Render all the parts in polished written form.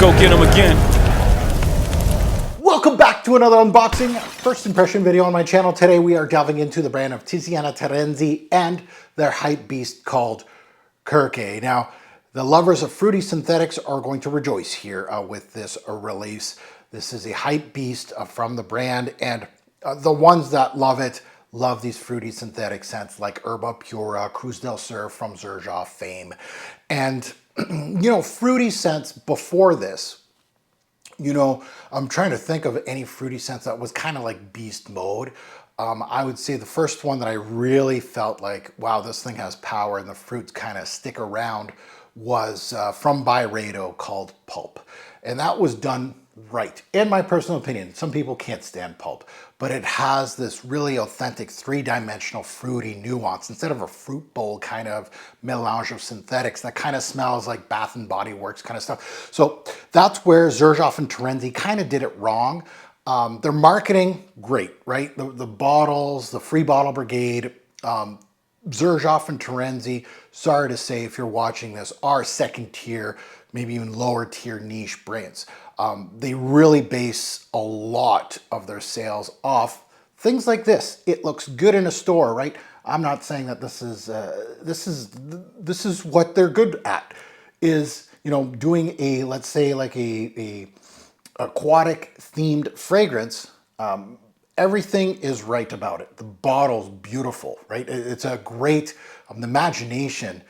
go get them again. Welcome back to another unboxing, first impression video on my channel. Today we are delving into the brand of Tiziana Terenzi and their hype beast called Kirkè. Now, the lovers of fruity synthetics are going to rejoice here with this release. This is a hype beast from the brand, and the ones that love it love these fruity synthetic scents like Herba Pura, Cruz del Sur from Xerjoff fame. And, you know, fruity scents before this, you know, I'm trying to think of any fruity scents that was kind of like beast mode. I would say the first one that I really felt like, wow, this thing has power and the fruits kind of stick around was from Byredo called Pulp. And that was done right, in my personal opinion. Some people can't stand pulp, but it has this really authentic three-dimensional fruity nuance instead of a fruit bowl kind of melange of synthetics that kind of smells like Bath and Body Works kind of stuff. So that's where Xerjoff and Terenzi kind of did it wrong. Their marketing, great, right? The bottles, the free bottle brigade, Xerjoff and Terenzi, sorry to say if you're watching this, are second tier, maybe even lower tier niche brands. They really base a lot of their sales off things like this. It looks good in a store, right? I'm not saying that this is what they're good at, is, you know, doing a, let's say like a aquatic themed fragrance. Everything is right about it. The bottle's beautiful, right? It's a great imagination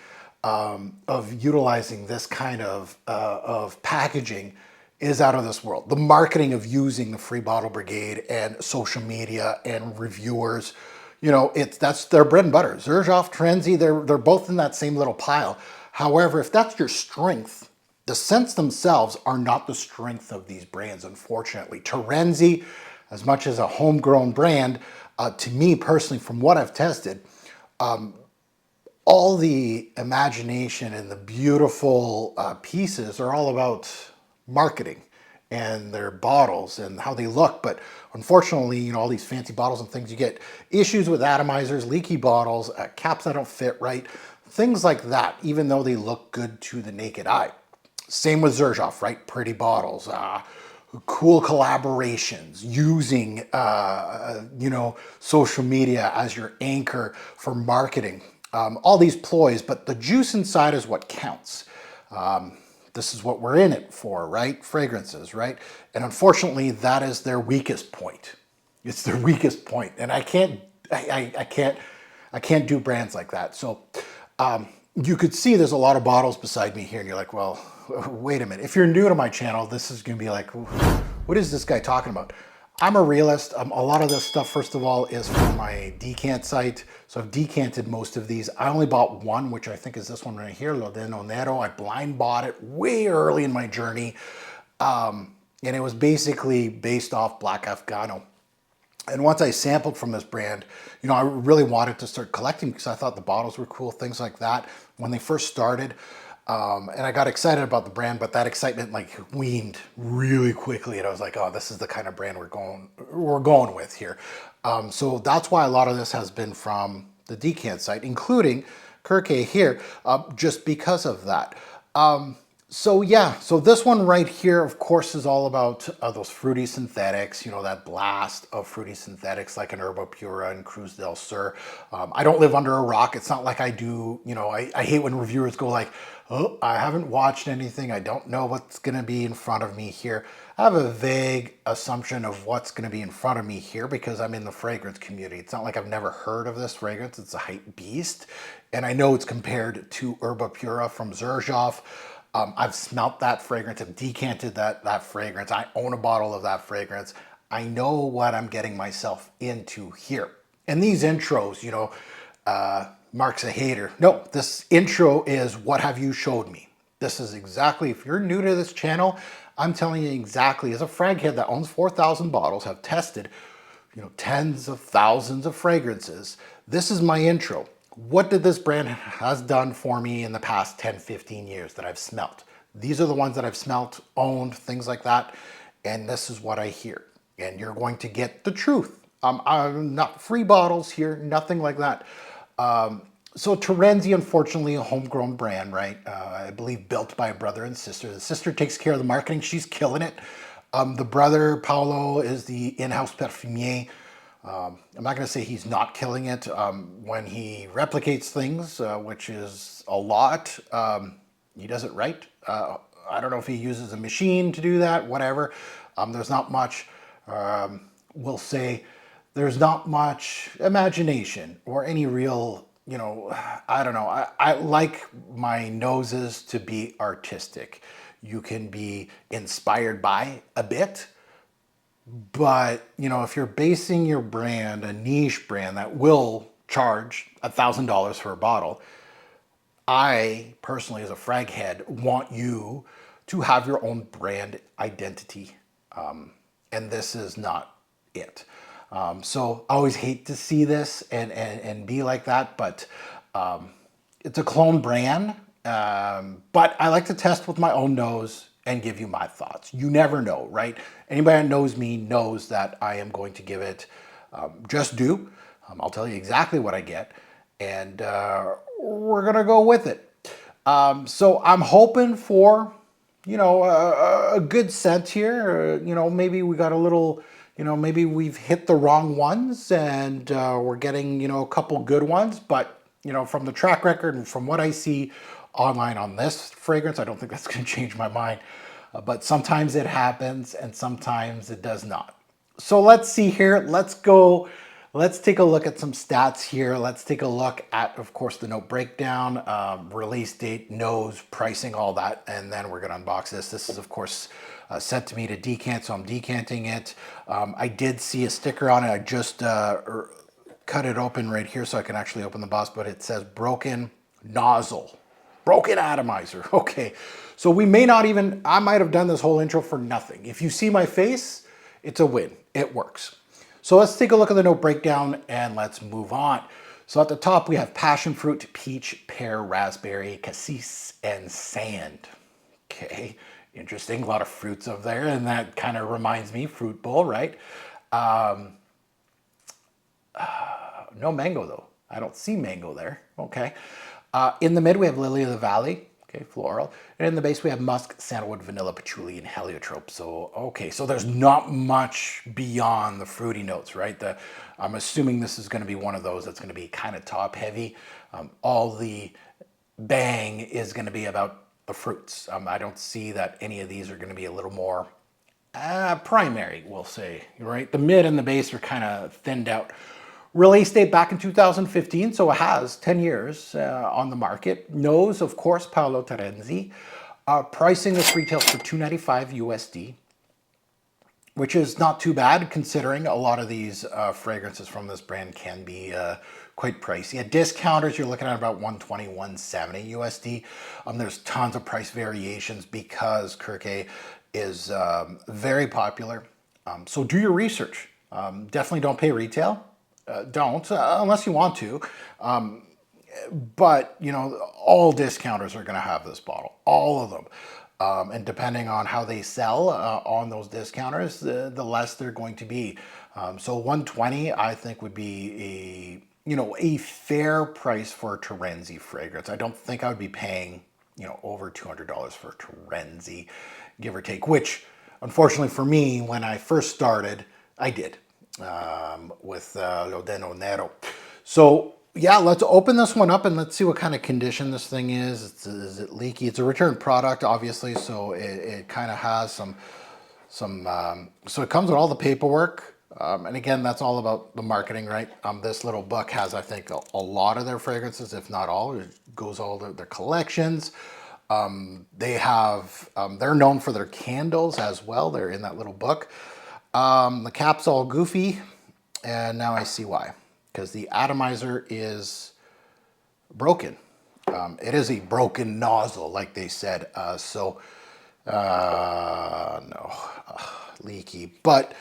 of utilizing this kind of packaging is out of this world. The marketing of using the free bottle brigade and social media and reviewers, you know, that's their bread and butter. Xerjoff, Terenzi, they're both in that same little pile. However, if that's your strength, the scents themselves are not the strength of these brands, unfortunately. Terenzi, as much as a homegrown brand, to me personally, from what I've tested, all the imagination and the beautiful pieces are all about marketing and their bottles and how they look. But unfortunately, you know, all these fancy bottles and things, you get issues with atomizers, leaky bottles, caps that don't fit right, things like that, even though they look good to the naked eye. Same with Xerjoff, right? Pretty bottles, cool collaborations, using, you know, social media as your anchor for marketing. All these ploys, but the juice inside is what counts. This is what we're in it for, right? Fragrances, right? And unfortunately, that is their weakest point. It's their weakest point, and I can't do brands like that. So you could see there's a lot of bottles beside me here, and you're like, well, wait a minute. If you're new to my channel, this is going to be like, what is this guy talking about? I'm a realist. A lot of this stuff, first of all, is from my decant site. So I've decanted most of these. I only bought one, which I think is this one right here, Lo de Nero. I blind bought it way early in my journey. And it was basically based off Black Afghano. And once I sampled from this brand, you know, I really wanted to start collecting because I thought the bottles were cool, things like that when they first started. And I got excited about the brand, but that excitement like weaned really quickly. And I was like, oh, this is the kind of brand we're going with here. So that's why a lot of this has been from the decant site, including Kirkè here, just because of that. So yeah, so this one right here, of course, is all about those fruity synthetics, you know, that blast of fruity synthetics like an Herba Pura and Cruz del Sur. I don't live under a rock. It's not like I do, you know, I hate when reviewers go like, oh, I haven't watched anything. I don't know what's going to be in front of me here. I have a vague assumption of what's going to be in front of me here because I'm in the fragrance community. It's not like I've never heard of this fragrance. It's a hype beast. And I know it's compared to Herba Pura from Xerjoff. I've smelt that fragrance. I've decanted that fragrance. I own a bottle of that fragrance. I know what I'm getting myself into here. And these intros, you know, Mark's a hater. No, this intro is what have you showed me. This is exactly, if you're new to this channel, I'm telling you exactly, as a frag head that owns 4,000 bottles, have tested, you know, tens of thousands of fragrances. This is my intro. What did this brand has done for me in the past 10, 15 years that I've smelt? These are the ones that I've smelt, owned, things like that. And this is what I hear. And you're going to get the truth. I'm not free bottles here, nothing like that. So Terenzi, unfortunately, a homegrown brand, right? I believe built by a brother and sister. The sister takes care of the marketing. She's killing it. The brother, Paolo, is the in-house perfumier. I'm not going to say he's not killing it. When he replicates things, which is a lot, he does it right. I don't know if he uses a machine to do that, whatever. There's not much, we'll say, there's not much imagination or any real, I don't know. I like my noses to be artistic. You can be inspired by a bit, but if you're basing your brand, a niche brand that will charge $1,000 for a bottle, I personally, as a frag head, want you to have your own brand identity. And this is not it. So I always hate to see this and be like that, but it's a clone brand. But I like to test with my own nose and give you my thoughts. You never know, right? Anybody that knows me knows that I am going to give it just due. I'll tell you exactly what I get, and we're gonna go with it. So I'm hoping for, a good scent here. Maybe we got a little, maybe we've hit the wrong ones, and we're getting, a couple good ones. But, from the track record and from what I see online on this fragrance, I don't think that's going to change my mind. But sometimes it happens and sometimes it does not. So let's see here. Let's go. Let's take a look at some stats here. Let's take a look at, of course, the note breakdown, release date, nose, pricing, all that. And then we're going to unbox this. This is, of course, sent to me to decant, so I'm decanting it. I did see a sticker on it. I just cut it open right here so I can actually open the box, but it says broken nozzle. Broken atomizer. Okay, so we may not even, I might have done this whole intro for nothing. If you see my face, it's a win. It works. So let's take a look at the note breakdown and let's move on. So at the top, we have passion fruit, peach, pear, raspberry, cassis, and sand. Okay, interesting. A lot of fruits up there, and that kind of reminds me, fruit bowl, right? No mango, though. I don't see mango there. Okay. In the mid, we have lily of the valley, okay, floral. And in the base, we have musk, sandalwood, vanilla, patchouli, and heliotrope. So, okay, so there's not much beyond the fruity notes, right? I'm assuming this is going to be one of those that's going to be kind of top heavy. All the bang is going to be about the fruits. I don't see that any of these are going to be a little more primary, we'll say, right? The mid and the base are kind of thinned out. Release date back in 2015, so it has 10 years on the market. Nose, of course, Paolo Terenzi. Pricing this retails for $295 USD, which is not too bad considering a lot of these fragrances from this brand can be quite pricey. At discounters, you're looking at about $120, $170 USD. There's tons of price variations because Kirkè is very popular. So do your research. Definitely don't pay retail. Don't, unless you want to. But, all discounters are going to have this bottle, all of them. And depending on how they sell on those discounters, the less they're going to be. So 120, I think, would be a fair price for a Terenzi fragrance. I don't think I would be paying, over $200 for a Terenzi, give or take, which, unfortunately for me, when I first started, I did. With Lodeno Nero. So yeah, let's open this one up and let's see what kind of condition this thing is. Is it leaky? It's a return product, obviously, so it kind of has some so it comes with all the paperwork. And again, that's all about the marketing, right? This little book has, I think, a lot of their fragrances, if not all. It goes all their collections. They have, they're known for their candles as well. They're in that little book. The cap's all goofy, and now I see why. Because the atomizer is broken. It is a broken nozzle, like they said. No, leaky. But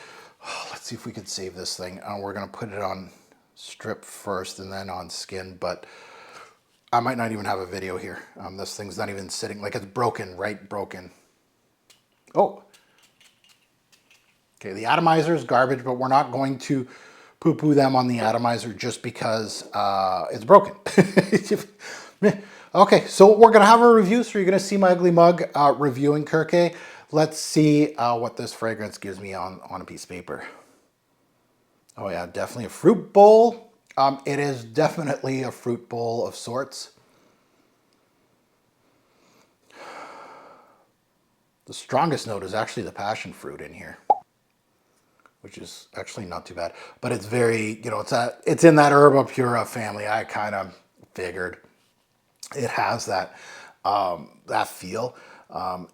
let's see if we could save this thing. We're going to put it on strip first and then on skin, but I might not even have a video here. This thing's not even sitting, like it's broken, right? Broken. Oh. Okay, the atomizer is garbage, but we're not going to poo-poo them on the atomizer just because it's broken. Okay, so we're gonna have a review. So you're gonna see my ugly mug reviewing Kirkè. Let's see what this fragrance gives me on a piece of paper. Oh yeah, definitely a fruit bowl. It is definitely a fruit bowl of sorts. The strongest note is actually the passion fruit in here, which is actually not too bad. But it's very, you know, it's in that Herba Pura family. I kind of figured it has that that feel.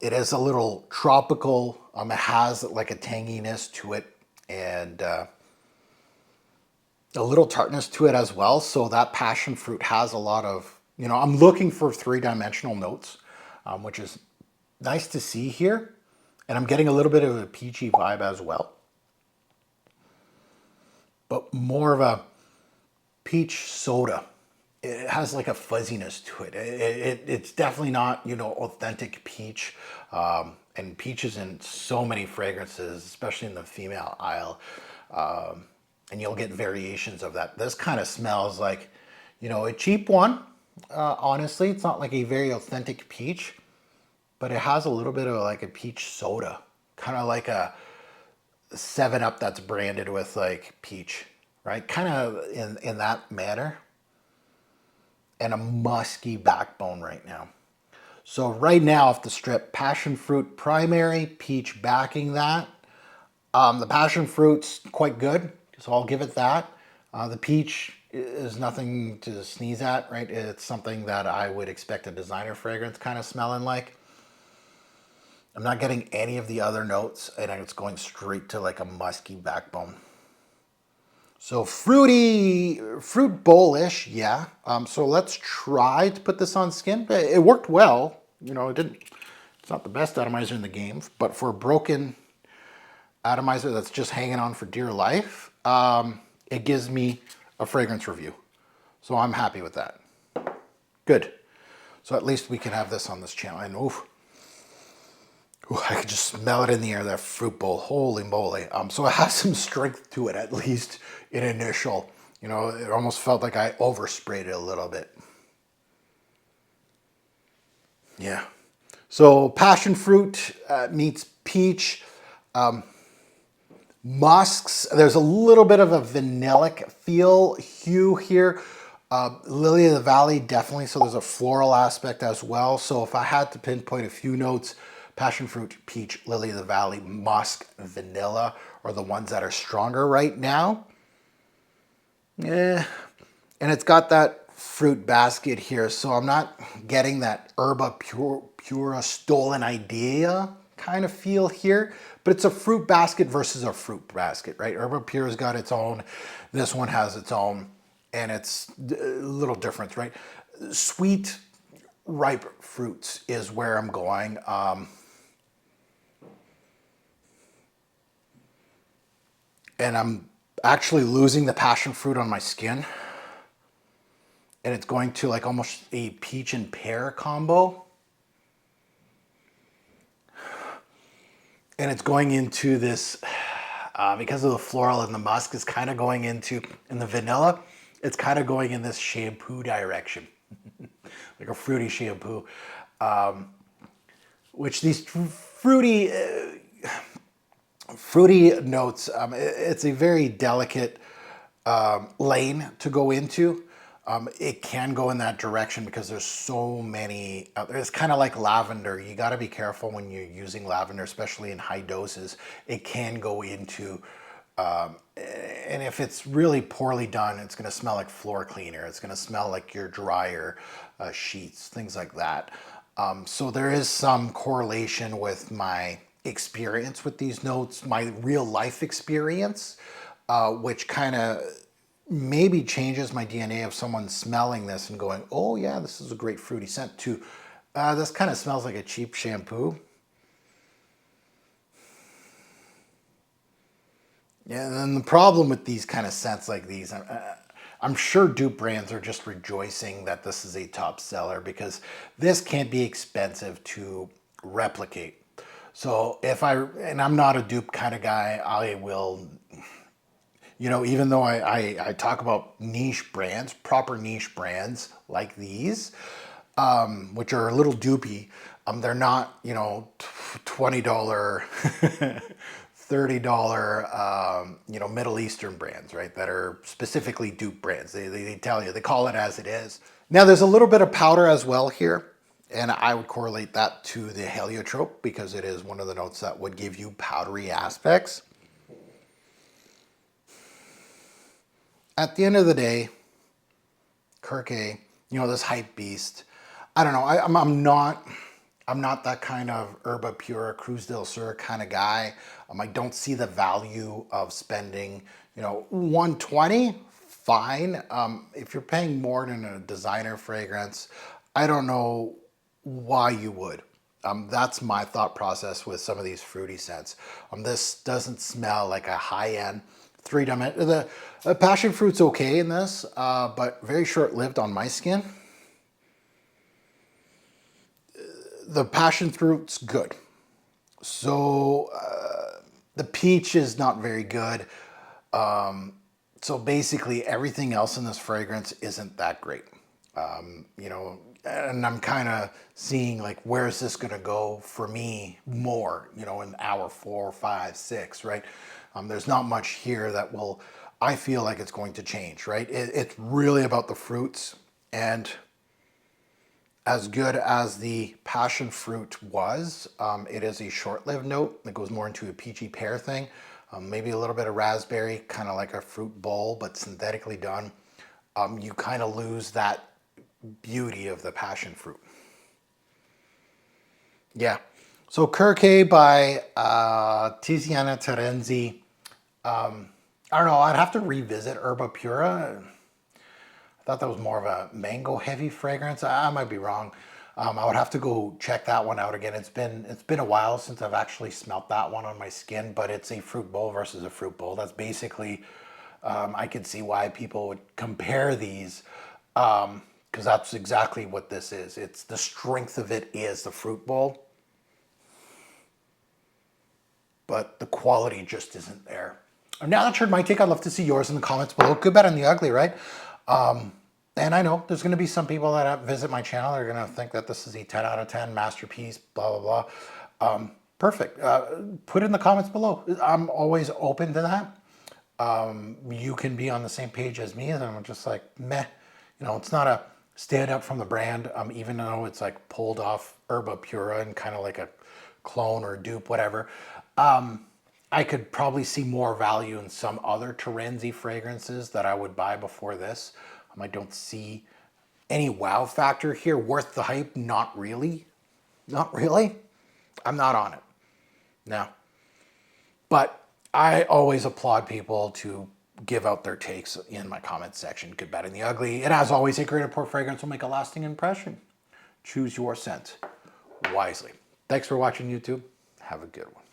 It is a little tropical. It has like a tanginess to it, and a little tartness to it as well. So that passion fruit has a lot of, you know, I'm looking for three-dimensional notes, which is nice to see here. And I'm getting a little bit of a peachy vibe as well, but more of a peach soda. It has like a fuzziness to it. It's definitely not, you know, authentic peach. And peach is in so many fragrances, especially in the female aisle. And you'll get variations of that. This kind of smells like, you know, a cheap one. Honestly, it's not like a very authentic peach, but it has a little bit of like a peach soda, kind of like a 7-Up that's branded with like peach, right? Kind of in that manner. And a musky backbone right now. So right now off the strip, passion fruit primary, peach backing that. The passion fruit's quite good, so I'll give it that. The peach is nothing to sneeze at, right? It's something that I would expect a designer fragrance kind of smelling like. I'm not getting any of the other notes, and it's going straight to like a musky backbone. So fruity, fruit bowl-ish, yeah. So let's try to put this on skin. It worked well. You know, it's not the best atomizer in the game, but for a broken atomizer that's just hanging on for dear life, it gives me a fragrance review. So I'm happy with that. Good. So at least we can have this on this channel. And oof, I could just smell it in the air, that fruit bowl. Holy moly. So it has some strength to it, at least in initial. You know, it almost felt like I oversprayed it a little bit. Yeah. So passion fruit meets peach. Musks, there's a little bit of a vanillic hue here. Lily of the Valley, definitely. So there's a floral aspect as well. So if I had to pinpoint a few notes, passion fruit, peach, lily of the valley, musk, vanilla are the ones that are stronger right now. Yeah, and it's got that fruit basket here, so I'm not getting that Herba Pura stolen idea kind of feel here, but it's a fruit basket versus a fruit basket, right? Herba Pura's got its own, this one has its own, and it's a little different, right? Sweet, ripe fruits is where I'm going. And I'm actually losing the passion fruit on my skin. And it's going to like almost a peach and pear combo. And it's going into this, because of the floral and the musk, is kind of going into, and the vanilla, it's kind of going in this shampoo direction. Like a fruity shampoo. Which these fruity notes, it's a very delicate lane to go into. It can go in that direction because there's so many. It's kind of like lavender. You got to be careful when you're using lavender, especially in high doses. It can go into, and if it's really poorly done, it's going to smell like floor cleaner. It's going to smell like your dryer sheets, things like that. So there is some correlation with my experience with these notes, my real life experience, which kind of maybe changes my DNA of someone smelling this and going, oh yeah, this is a great fruity scent, to this kind of smells like a cheap shampoo. Yeah, and then the problem with these kind of scents like these, I'm sure dupe brands are just rejoicing that this is a top seller, because this can't be expensive to replicate. So if and I'm not a dupe kind of guy, I will, You know, even though I talk about niche brands, proper niche brands like these, which are a little dupey, they're not, you know, $20, $30, you know, Middle Eastern brands, right? That are specifically dupe brands. They tell you, they call it as it is. Now there's a little bit of powder as well here. And I would correlate that to the heliotrope because it is one of the notes that would give you powdery aspects. At the end of the day, Kirkè, you know, this hype beast, I don't know, I'm not that kind of Herba Pura, Cruz del Sur kind of guy. I don't see the value of spending, you know, 120, fine. If you're paying more than a designer fragrance, I don't know why you would. That's my thought process with some of these fruity scents. This doesn't smell like a high-end three-dimensional. The passion fruit's okay in this, but very short-lived on my skin. The passion fruit's good. So the peach is not very good. So basically everything else in this fragrance isn't that great. You know, and I'm kind of seeing like, where is this going to go for me more, you know, in hour 4, 5, 6, right? There's not much here that will, I feel like it's going to change, right? It's really about the fruits, and as good as the passion fruit was, it is a short-lived note that goes more into a peachy pear thing. Maybe a little bit of raspberry, kind of like a fruit bowl, but synthetically done. You kind of lose that beauty of the passion fruit. Yeah. So Kirkè by Tiziana Terenzi. I don't know, I'd have to revisit Herba Pura. I thought that was more of a mango heavy fragrance. I might be wrong. I would have to go check that one out again. It's been a while since I've actually smelt that one on my skin, but it's a fruit bowl versus a fruit bowl. That's basically, I could see why people would compare these, because that's exactly what this is. It's the strength of it is the fruit bowl, but the quality just isn't there. Now that's heard my take. I'd love to see yours in the comments below. Good, bad, and the ugly, right? And I know there's going to be some people that visit my channel. They're going to think that this is a 10 out of 10 masterpiece, blah, blah, blah. Perfect. Put it in the comments below. I'm always open to that. You can be on the same page as me, and I'm just like, meh. You know, it's not a stand up from the brand, even though it's like pulled off Herba Pura and kind of like a clone or dupe, whatever. I could probably see more value in some other Terenzi fragrances that I would buy before this. I don't see any wow factor here worth the hype. Not really. Not really. I'm not on it. No. But I always applaud people to give out their takes in my comments section. Good, bad, and the ugly. And as always, a great import fragrance will make a lasting impression. Choose your scent wisely. Thanks for watching, YouTube. Have a good one.